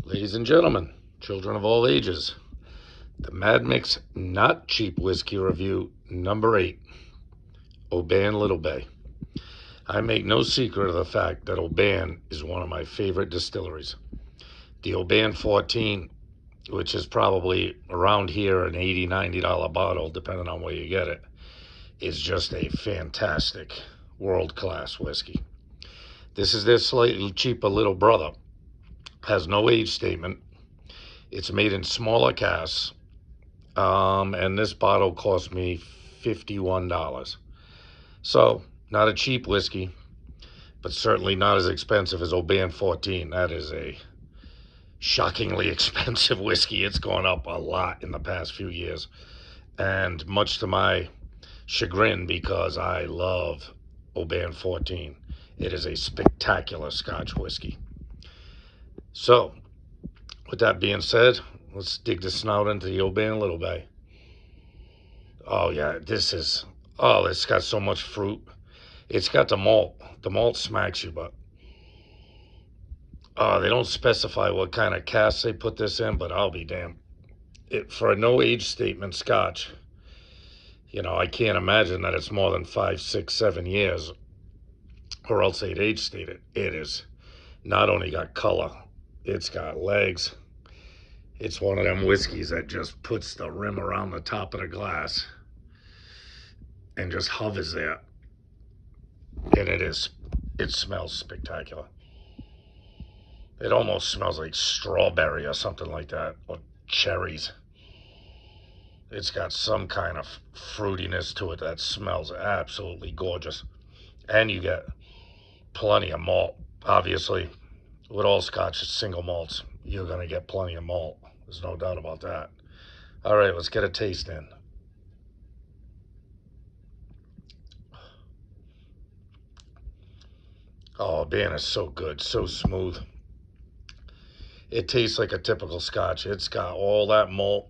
Ladies and gentlemen, children of all ages, the Micks Not Cheap Whiskey Review number 8, Oban Little Bay. I make no secret of the fact that Oban is one of my favorite distilleries. The Oban 14, which is probably around here an $80, $90 bottle, depending on where you get it, is just a fantastic world-class whiskey. This is their slightly cheaper little brother. Has no age statement. It's made in smaller casks. And this bottle cost me $51. So, not a cheap whiskey, but certainly not as expensive as Oban 14. That is a shockingly expensive whiskey. It's gone up a lot in the past few years. And much to my chagrin, because I love Oban 14. It is a spectacular Scotch whiskey. So, with that being said, let's dig the snout into the Oban Little Bay. Oh yeah, it's got so much fruit. It's got the malt. The malt smacks you, but they don't specify what kind of cask they put this in, but I'll be damned. For a no age statement Scotch, I can't imagine that it's more than 5, 6, 7 years, or else they'd age state it. It is not only got color, it's got legs. It's one of them whiskeys that just puts the rim around the top of the glass and just hovers there. And it smells spectacular. It almost smells like strawberry or something like that, or cherries. It's got some kind of fruitiness to it that smells absolutely gorgeous. And you get plenty of malt. Obviously, with all Scotch, it's single malts. You're going to get plenty of malt. There's no doubt about that. All right, let's get a taste in. Oh, man, it's so good, so smooth. It tastes like a typical Scotch. It's got all that malt.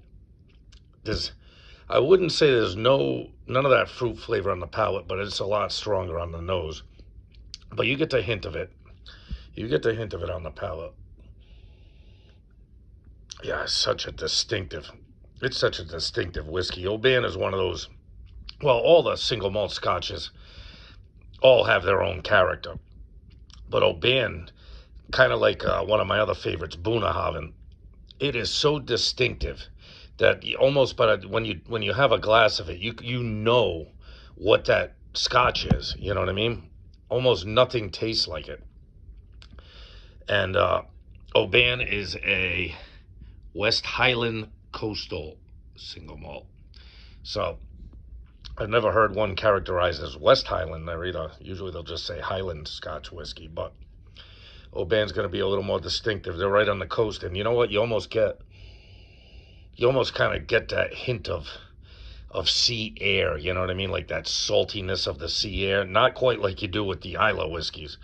I wouldn't say there's none of that fruit flavor on the palate, but it's a lot stronger on the nose. But you get the hint of it. You get the hint of it on the palate. Yeah, it's such a distinctive whiskey. Oban is one of those, well, all the single malt Scotches all have their own character. But Oban, kind of like one of my other favorites, Bunnahabhain, it is so distinctive that when you have a glass of it, you know what that Scotch is. You know what I mean? Almost nothing tastes like it. And Oban is a West Highland Coastal single malt. So I've never heard one characterized as West Highland. Usually they'll just say Highland Scotch whiskey, but Oban's going to be a little more distinctive. They're right on the coast, and you know what? You almost kind of get that hint of sea air. You know what I mean? Like that saltiness of the sea air. Not quite like you do with the Islay whiskeys.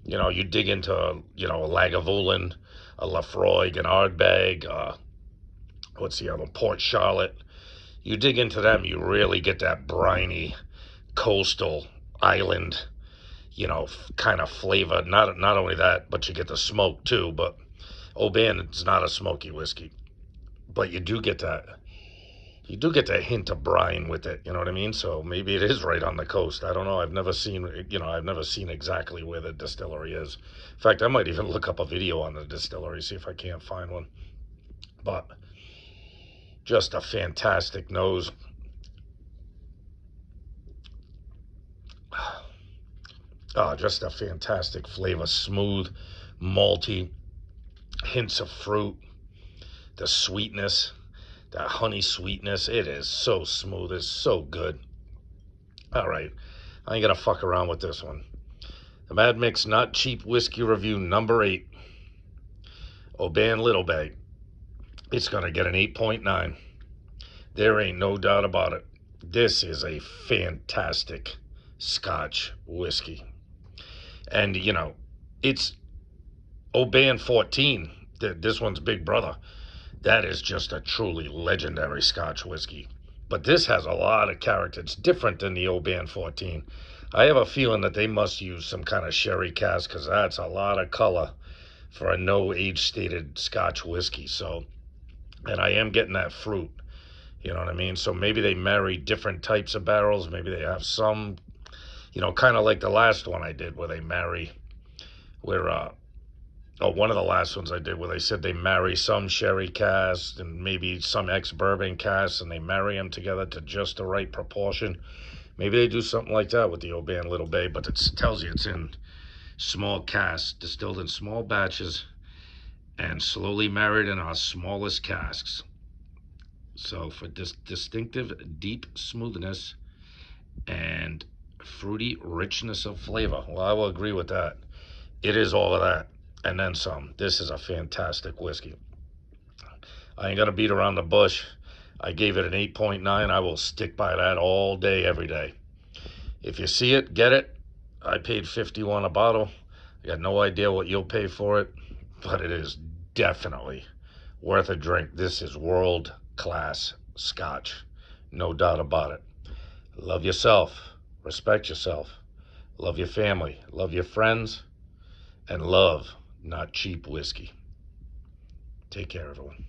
You dig into a Lagavulin, a Laphroaig, an Ardbeg, what's the other, Port Charlotte. You dig into them, you really get that briny, coastal island, kind of flavor. Not only that, but you get the smoke too. But Oban is not a smoky whiskey, but you do get that hint of brine with it. You know what I mean? So maybe it is right on the coast. I don't know. I've never seen exactly where the distillery is. In fact, I might even look up a video on the distillery, see if I can't find one. But just a fantastic nose. Just a fantastic flavor. Smooth, malty, hints of fruit, the sweetness, that honey sweetness. It is so smooth. It's so good. All right, I ain't gonna fuck around with this one. The Micks Not Cheap Whiskey Review number 8, Oban Little Bay. It's gonna get an 8.9. There ain't no doubt about it. This is a fantastic Scotch whiskey. And, it's Oban 14. This one's big brother. That is just a truly legendary Scotch whiskey. But this has a lot of character. It's different than the Oban 14. I have a feeling that they must use some kind of sherry cask, because that's a lot of color for a no age stated Scotch whiskey. So, and I am getting that fruit. You know what I mean? So maybe they marry different types of barrels. Maybe they have some, kind of like the last one I did where they marry, where, one of the last ones I did where they said they marry some sherry cask and maybe some ex-bourbon cask and they marry them together to just the right proportion. Maybe they do something like that with the Oban Little Bay, but it tells you it's in small casks, distilled in small batches, and slowly married in our smallest casks. So for this distinctive deep smoothness and fruity richness of flavor, well, I will agree with that. It is all of that and then some. This is a fantastic whiskey. I ain't gonna beat around the bush. I gave it an 8.9. I will stick by that all day, every day. If you see it, get it. I paid $51 a bottle. I got no idea what you'll pay for it, but it is definitely worth a drink. This is world-class Scotch, no doubt about it. Love yourself, respect yourself, love your family, love your friends, and love not cheap whiskey. Take care, everyone.